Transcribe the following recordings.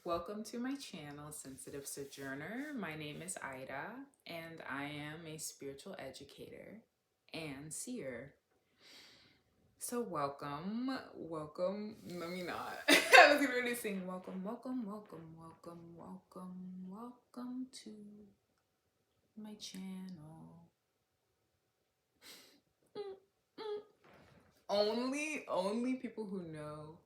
Welcome to my channel, Sensitive Sojourner. My name is Ida, and I am a spiritual educator and seer. So welcome. Let me not. I was going to sing welcome to my channel. Only people who know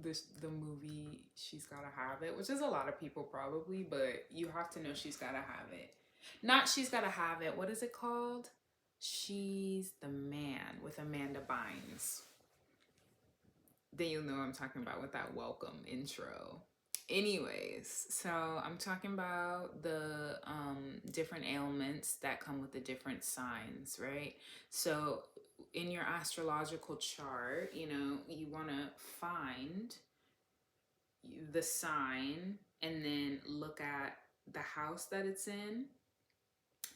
the movie She's Gotta Have It, which is a lot of people probably, but you have to know She's Gotta Have It. Not She's Gotta Have It. What is it called? She's the Man with Amanda Bynes. Then you'll know what I'm talking about with that welcome intro. Anyways, so I'm talking about the different ailments that come with the different signs, right? So in your astrological chart, you want to find the sign and then look at the house that it's in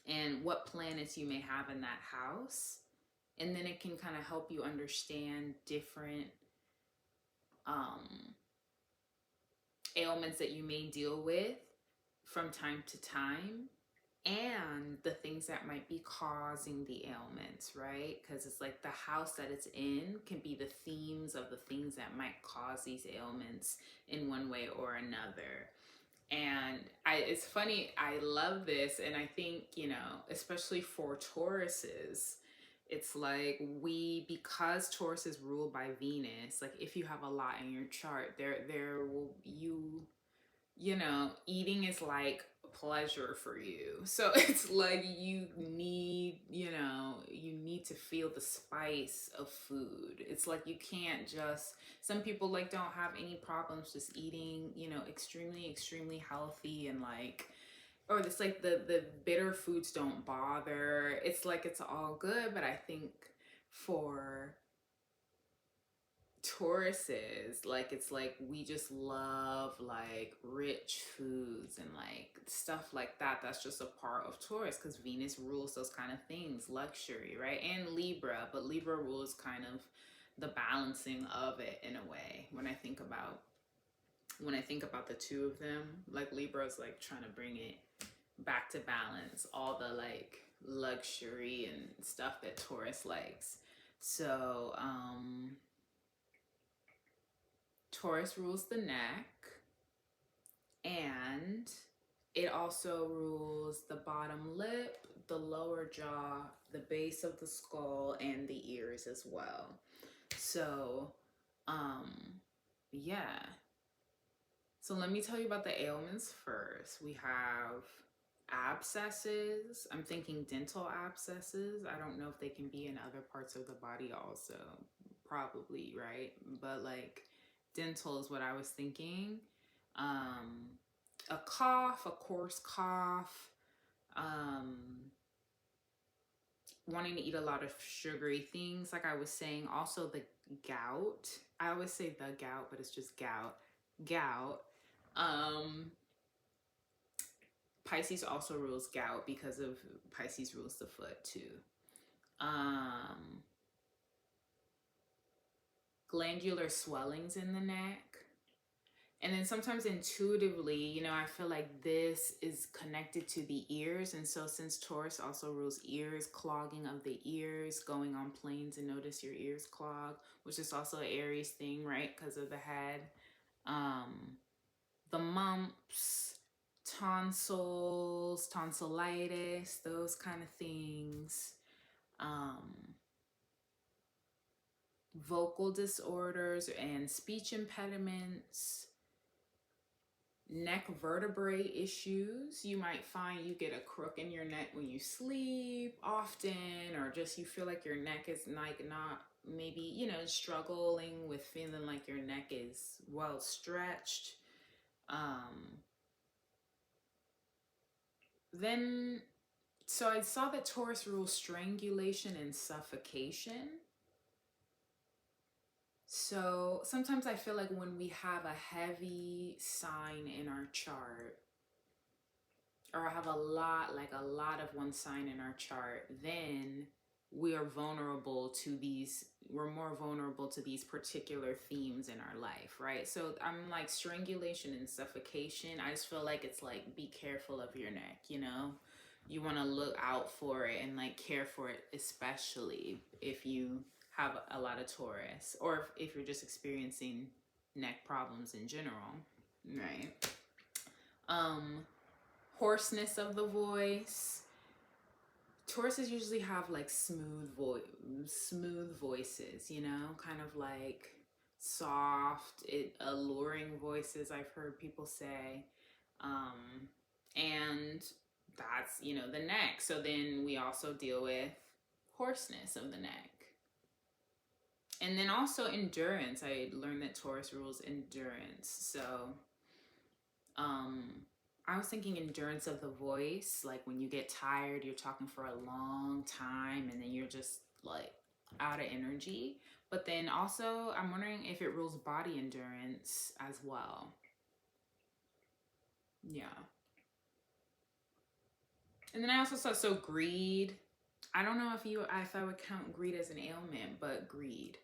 and what planets you may have in that house. And then it can kind of help you understand different ailments that you may deal with from time to time, and the things that might be causing the ailments, right? Because it's like the house that it's in can be the themes of the things that might cause these ailments in one way or another. And it's funny, I love this, and I think, especially for Tauruses, it's like because Taurus is ruled by Venus, like if you have a lot in your chart, there will eating is like pleasure for you. So it's like you need to feel the spice of food. It's like you can't just, some people like don't have any problems just eating, extremely healthy and like, or it's like the bitter foods don't bother. It's like it's all good, but I think for Tauruses, like it's like we just love like rich foods and like stuff like that. That's just a part of Taurus because Venus rules those kind of things, luxury, right? And Libra, but Libra rules kind of the balancing of it in a way. When I think about the two of them, like Libra's like trying to bring it back to balance, all the like luxury and stuff that Taurus likes. So Taurus rules the neck, and it also rules the bottom lip, the lower jaw, the base of the skull, and the ears as well. So, yeah. So let me tell you about the ailments first. We have abscesses. I'm thinking dental abscesses. I don't know if they can be in other parts of the body also. Probably, right? But like dental is what I was thinking. A cough, a coarse cough, wanting to eat a lot of sugary things, like I was saying. Also, the gout. I always say the gout, but it's just gout. Gout. Pisces also rules gout because of Pisces rules the foot too. Glandular swellings in the neck. And then sometimes intuitively, I feel like this is connected to the ears. And so since Taurus also rules ears, clogging of the ears, going on planes and notice your ears clog, which is also an Aries thing, right? Because of the head. The mumps, tonsils, tonsillitis, those kind of things. Vocal disorders and speech impediments. Neck vertebrae issues. You might find you get a crook in your neck when you sleep often, or just you feel like your neck is like not, maybe, struggling with feeling like your neck is well stretched. Then, so I saw that Taurus rules strangulation and suffocation. So sometimes I feel like when we have a heavy sign in our chart, or I have a lot of one sign in our chart, then we are vulnerable to these, we're more vulnerable to these particular themes in our life, right? So I'm like strangulation and suffocation. I just feel like it's like, be careful of your neck, you know? You want to look out for it and like care for it, especially if you have a lot of Taurus, or if you're just experiencing neck problems in general, right? Hoarseness of the voice. Tauruses usually have like smooth voices, you know, kind of like soft, alluring voices, I've heard people say. And that's, you know, the neck. So then we also deal with hoarseness of the neck. And then also endurance. I learned that Taurus rules endurance. So I was thinking endurance of the voice, like when you get tired, you're talking for a long time and then you're just like out of energy. But then also, I'm wondering if it rules body endurance as well. Yeah. And then I also saw, so greed. I don't know if I would count greed as an ailment, but greed.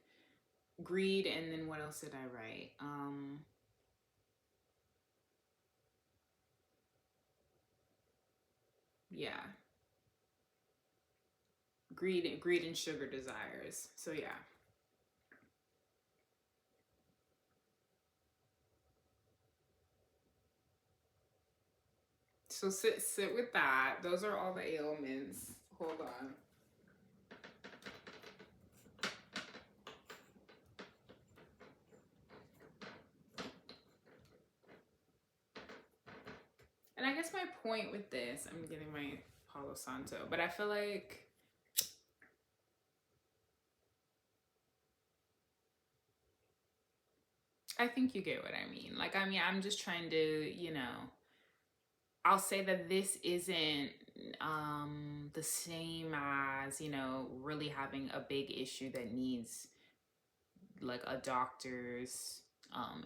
And then what else did I write? Yeah, greed and sugar desires. So yeah. So sit with that. Those are all the ailments. Hold on. And I guess my point with this, I'm getting my Palo Santo, but I feel like I think you get what I mean. Like, I mean, I'm just trying to, you know, I'll say that this isn't the same as, you know, really having a big issue that needs like a doctor's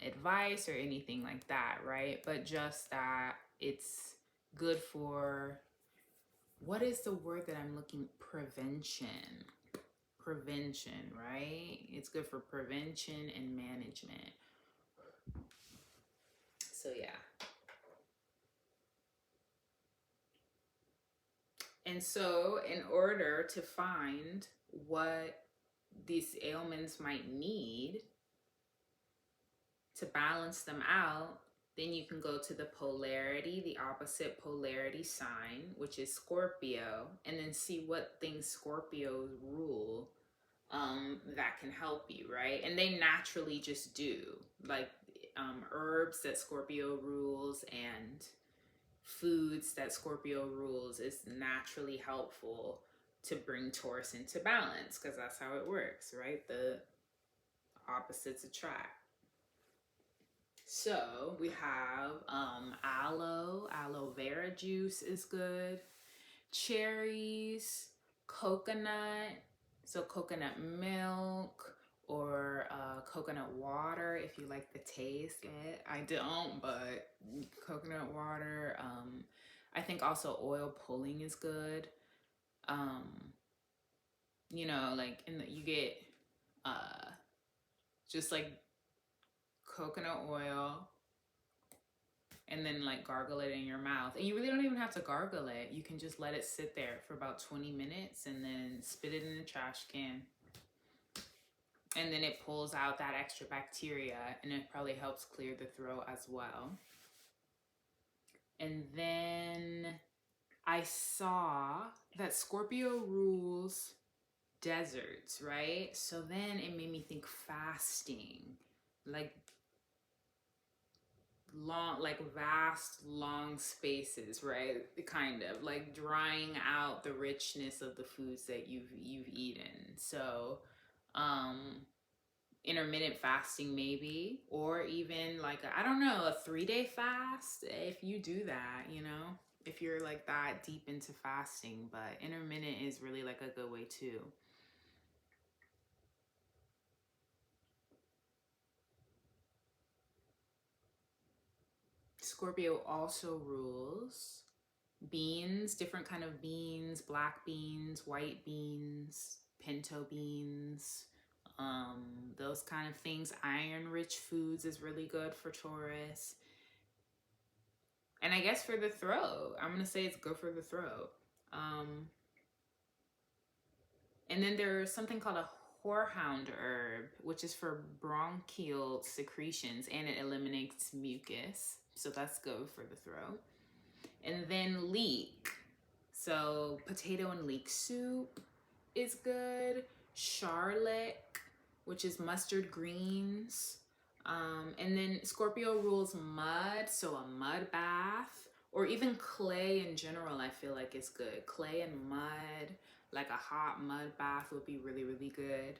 advice or anything like that, right? But just that it's good for, what is the word that I'm looking, prevention, right? It's good for prevention and management. So yeah. And so in order to find what these ailments might need to balance them out, then you can go to the polarity, the opposite polarity sign, which is Scorpio, and then see what things Scorpios rule that can help you, right? And they naturally just do. Like herbs that Scorpio rules and foods that Scorpio rules is naturally helpful to bring Taurus into balance, because that's how it works, right? The opposites attract. So we have aloe vera juice is good, cherries, coconut, so coconut milk or coconut water if you like the taste. I don't, but coconut water. I think also oil pulling is good. You know, like you get just like coconut oil and then like gargle it in your mouth. And you really don't even have to gargle it. You can just let it sit there for about 20 minutes and then spit it in the trash can. And then it pulls out that extra bacteria and it probably helps clear the throat as well. And then I saw that Scorpio rules deserts, right? So then it made me think fasting, like long, like vast long spaces, right? Kind of like drying out the richness of the foods that you've eaten. So intermittent fasting maybe, or even like I don't know, a 3-day fast if you do that, you know, if you're like that deep into fasting. But intermittent is really like a good way too. Scorpio also rules beans, different kind of beans, black beans, white beans, pinto beans, those kind of things. Iron rich foods is really good for Taurus. And I guess for the throat, I'm gonna say it's good for the throat. And then there's something called a horehound herb, which is for bronchial secretions, and it eliminates mucus, so that's good for the throat. And then leek, so potato and leek soup is good. Charlotte, which is mustard greens. And then Scorpio rules mud, so a mud bath, or even clay in general, I feel like is good. Clay and mud, like a hot mud bath would be really, really good.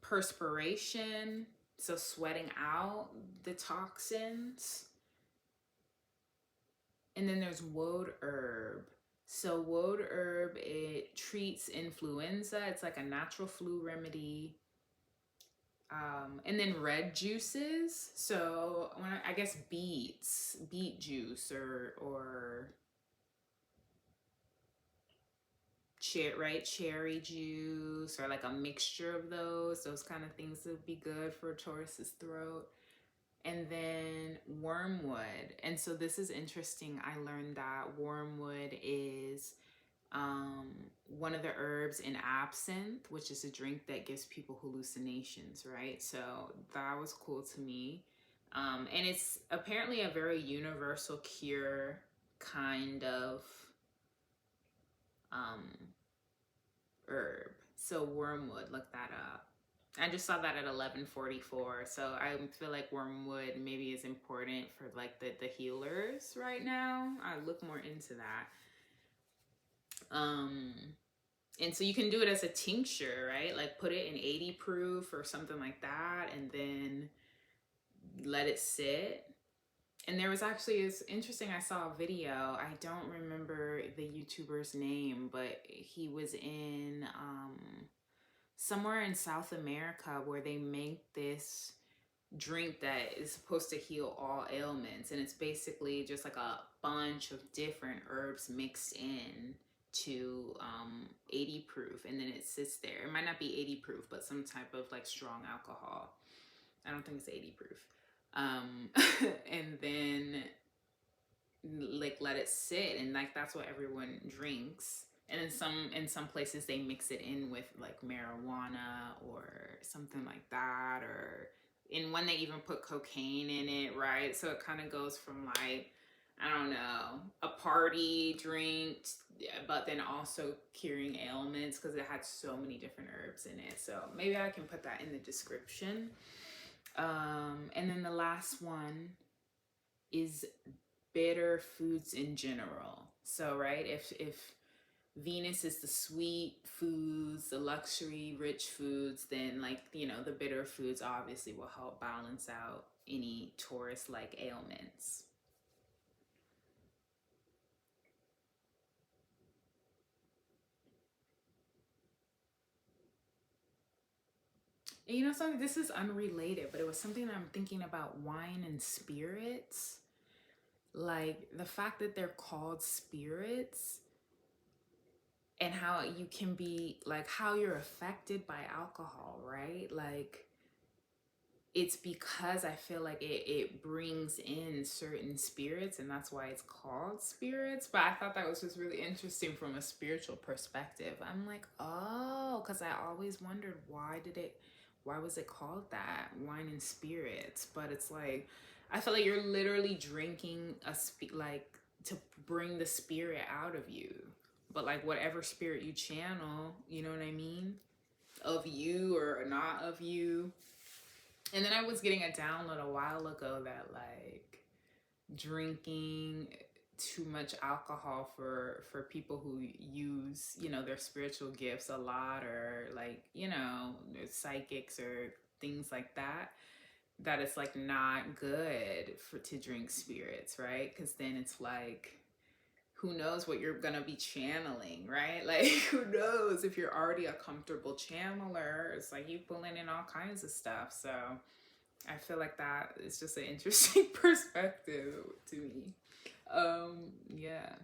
Perspiration, so sweating out the toxins. And then there's woad herb. So woad herb, it treats influenza. It's like a natural flu remedy. And then red juices. So I guess beet juice or cherry juice, or like a mixture of those kind of things would be good for Taurus's throat. And then wormwood. And so this is interesting. I learned that wormwood is one of the herbs in absinthe, which is a drink that gives people hallucinations, right? So that was cool to me. And it's apparently a very universal cure kind of herb. So wormwood, look that up. I just saw that at 11:44, so I feel like wormwood maybe is important for like the healers right now. I look more into that. And so you can do it as a tincture, right? Like put it in 80 proof or something like that, and then let it sit. And there was actually, it's interesting, I saw a video, I don't remember the YouTuber's name, but he was in somewhere in South America where they make this drink that is supposed to heal all ailments, and it's basically just like a bunch of different herbs mixed in to 80 proof, and then it sits there. It might not be 80 proof, but some type of like strong alcohol. I don't think it's 80 proof. And then like let it sit, and like that's what everyone drinks. And in some places they mix it in with like marijuana or something like that, or in one they even put cocaine in it, right? So it kind of goes from like, I don't know, a party drink, but then also curing ailments because it had so many different herbs in it. So maybe I can put that in the description. And then the last one is bitter foods in general. So, right, if Venus is the sweet foods, the luxury rich foods, then like, you know, the bitter foods obviously will help balance out any Taurus like ailments. And you know something, this is unrelated, but it was something that I'm thinking about wine and spirits. Like the fact that they're called spirits, and how you can be like, how you're affected by alcohol, right? Like it's because I feel like it brings in certain spirits, and that's why it's called spirits. But I thought that was just really interesting from a spiritual perspective. I'm like, oh, because I always wondered why was it called that, wine and spirits? But it's like, I feel like you're literally drinking like to bring the spirit out of you. But like whatever spirit you channel, you know what I mean? Of you or not of you. And then I was getting a download a while ago that like drinking too much alcohol for people who use, you know, their spiritual gifts a lot, or like, you know, psychics or things like that, that it's like not good for to drink spirits, right? Because then it's like, who knows what you're gonna be channeling, right? Like who knows if you're already a comfortable channeler, it's like you pulling in all kinds of stuff. So I feel like that is just an interesting perspective to me. Yeah.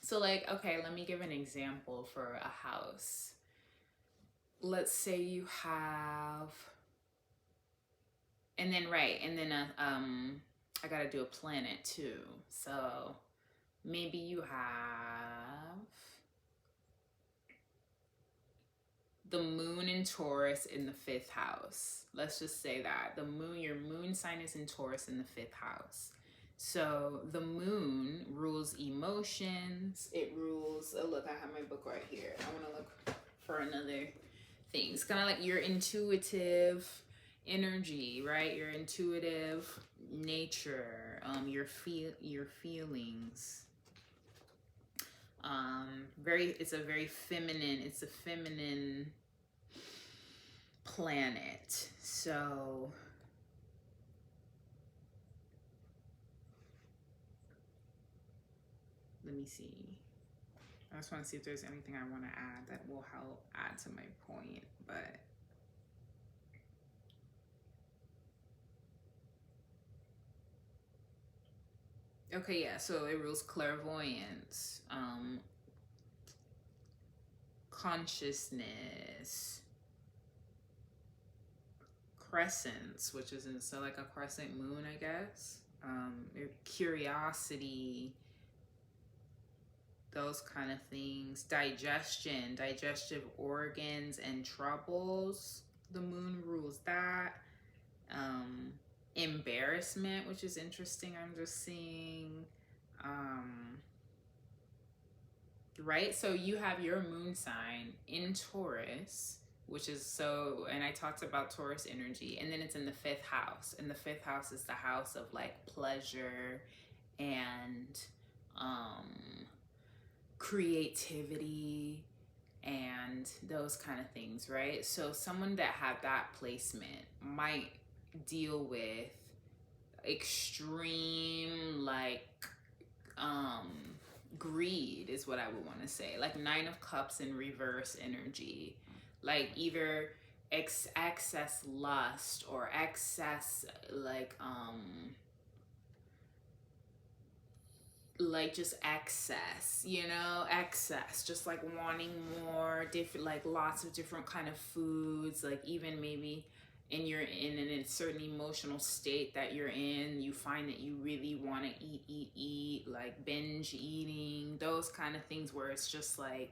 So like, okay, let me give an example for a house. Let's say you have, and then right, and then I gotta do a planet too. So maybe you have the moon in Taurus in the fifth house. Let's just say that the moon, your moon sign is in Taurus in the fifth house. So the moon rules emotions. It rules. Oh, look, I have my book right here. I want to look for another thing. It's kind of like your intuitive energy, right? Your intuitive nature, your feelings. It's a very feminine. It's a feminine planet. So let me see. I just want to see if there's anything I want to add that will help add to my point. But okay, yeah. So it rules clairvoyance, consciousness, crescents, which is in, so like a crescent moon, I guess. Curiosity, those kind of things. Digestion, digestive organs and troubles. The moon rules that. Embarrassment, which is interesting. I'm just seeing. Right? So you have your moon sign in Taurus, which is so, and I talked about Taurus energy, and then it's in the fifth house. And the fifth house is the house of like pleasure and creativity and those kind of things, right? So someone that had that placement might deal with extreme like greed is what I would want to say. Like Nine of Cups in reverse energy. Like either excess lust or excess like just excess, excess, just like wanting more different, like lots of different kind of foods, like even maybe in a certain emotional state that you're in, you find that you really want to eat, like binge eating, those kind of things where it's just like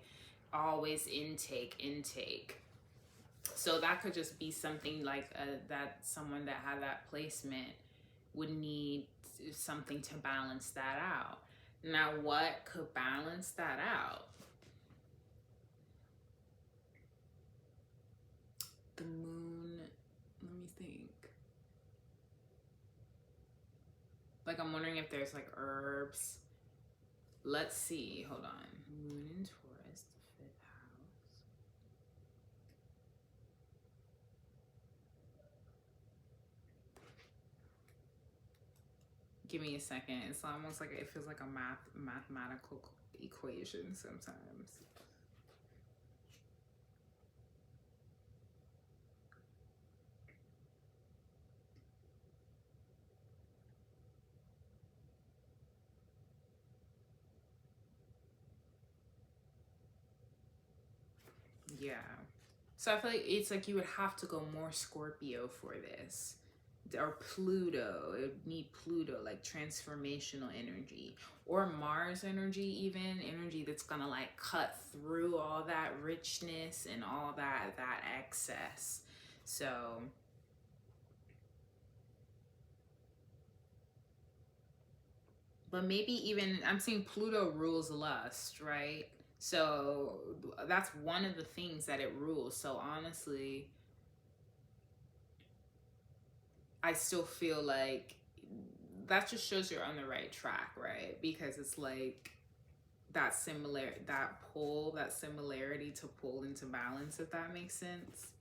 always intake. So that could just be something like that someone that had that placement would need something to balance that out. Now, what could balance that out? The moon, let me think. Like, I'm wondering if there's like herbs. Let's see. Hold on. Moon in Taurus, the fifth house. Give me a second. It's almost like it feels like a mathematical equation sometimes. Yeah. So I feel like it's like you would have to go more Scorpio for this. Or Pluto. It would need Pluto, like transformational energy. Or Mars energy, even. Energy that's gonna like cut through all that richness and all that excess. So but maybe even I'm seeing Pluto rules lust, right? So that's one of the things that it rules. So honestly, I still feel like that just shows you're on the right track, right? Because it's like that similarity to pull into balance, if that makes sense.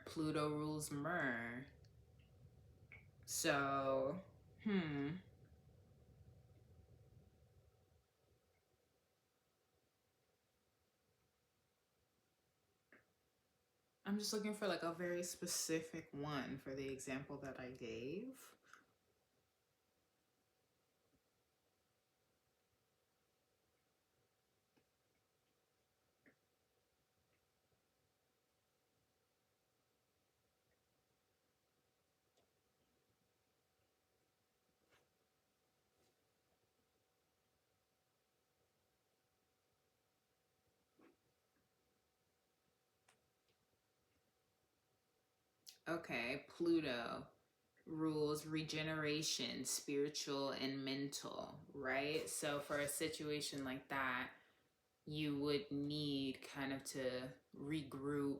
Pluto rules Myrrh. So, I'm just looking for like a very specific one for the example that I gave. Okay, Pluto rules regeneration, spiritual and mental, right? So for a situation like that, you would need kind of to regroup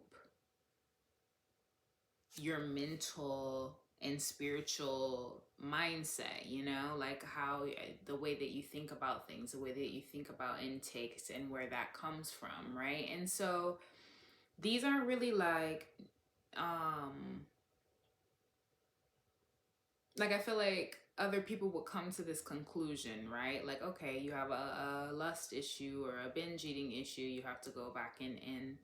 your mental and spiritual mindset, you know, like how the way that you think about things, the way that you think about intakes and where that comes from, right? And so these aren't really um like I feel like other people would come to this conclusion, right? Like, okay, you have a lust issue or a binge eating issue, you have to go back and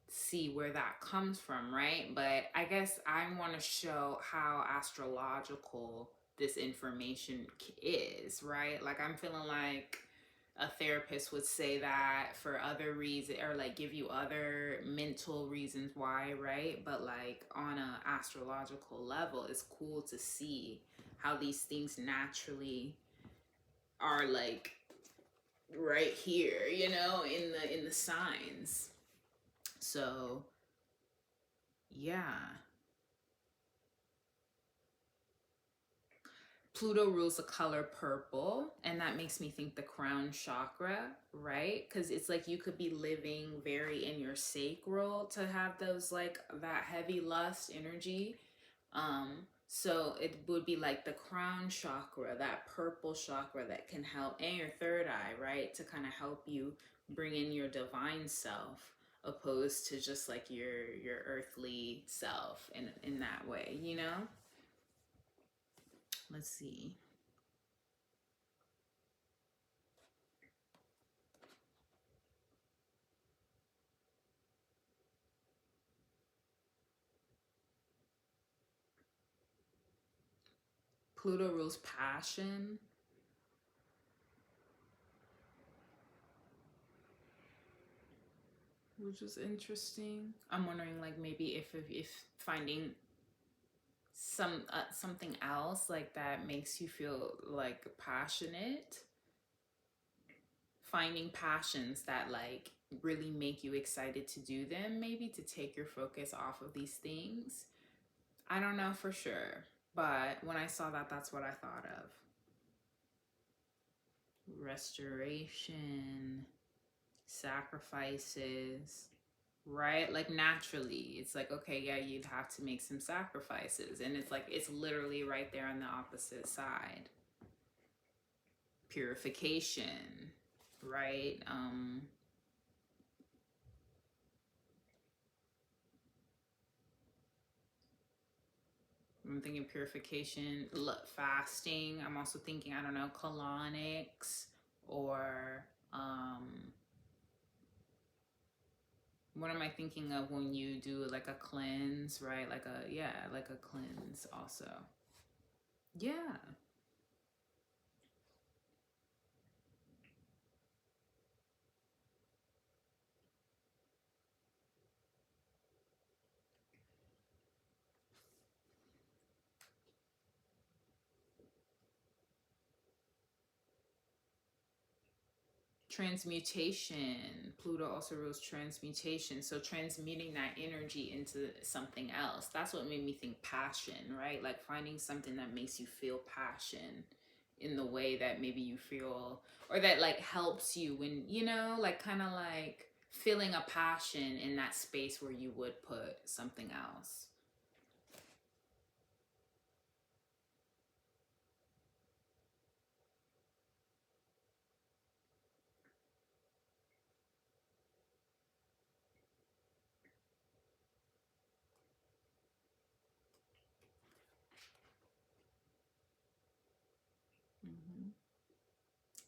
see where that comes from, right? But I guess I want to show how astrological this information is, right? Like I'm feeling like a therapist would say that for other reasons, or like give you other mental reasons why, right? But like on a astrological level, it's cool to see how these things naturally are like right here, you know, in the signs. So yeah. Pluto rules the color purple, and that makes me think the crown chakra, right? Because it's like you could be living very in your sacral to have those like that heavy lust energy. So it would be like the crown chakra, that purple chakra that can help, and your third eye, right? To kind of help you bring in your divine self opposed to just like your earthly self in that way, you know? Let's see. Pluto rules passion, which is interesting. I'm wondering, like, maybe if finding something else like that makes you feel like passionate, finding passions that like really make you excited to do them, maybe to take your focus off of these things. I don't know for sure, but when I saw that, that's what I thought of. Restoration, sacrifices, right? Like naturally, it's like, okay, yeah, you'd have to make some sacrifices. And it's like, it's literally right there on the opposite side. Purification, right? I'm thinking purification, fasting. I'm also thinking, I don't know, colonics or what am I thinking of when you do like a cleanse, right? Like a, yeah, like a cleanse also. Yeah. Transmutation. Pluto also rules transmutation. So transmuting that energy into something else. That's what made me think passion, right? Like finding something that makes you feel passion in the way that maybe you feel, or that like helps you when, you know, like kind of like feeling a passion in that space where you would put something else.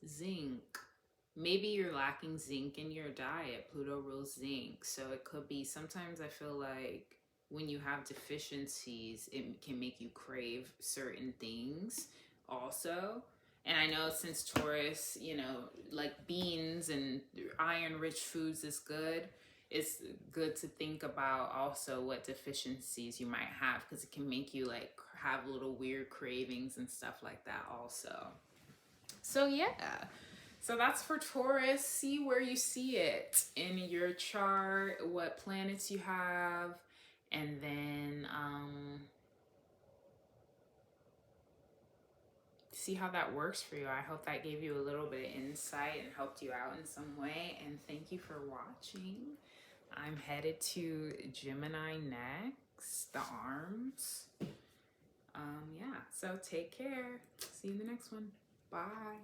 Zinc. Maybe you're lacking zinc in your diet. Pluto rules zinc. So it could be, sometimes I feel like when you have deficiencies, it can make you crave certain things also. And I know since Taurus, you know, like beans and iron rich foods is good, it's good to think about also what deficiencies you might have, because it can make you like have little weird cravings and stuff like that also. So yeah, so that's for Taurus. See where you see it in your chart, what planets you have, and then see how that works for you. I hope that gave you a little bit of insight and helped you out in some way. And thank you for watching. I'm headed to Gemini next, the arms. Yeah, so take care. See you in the next one. Bye.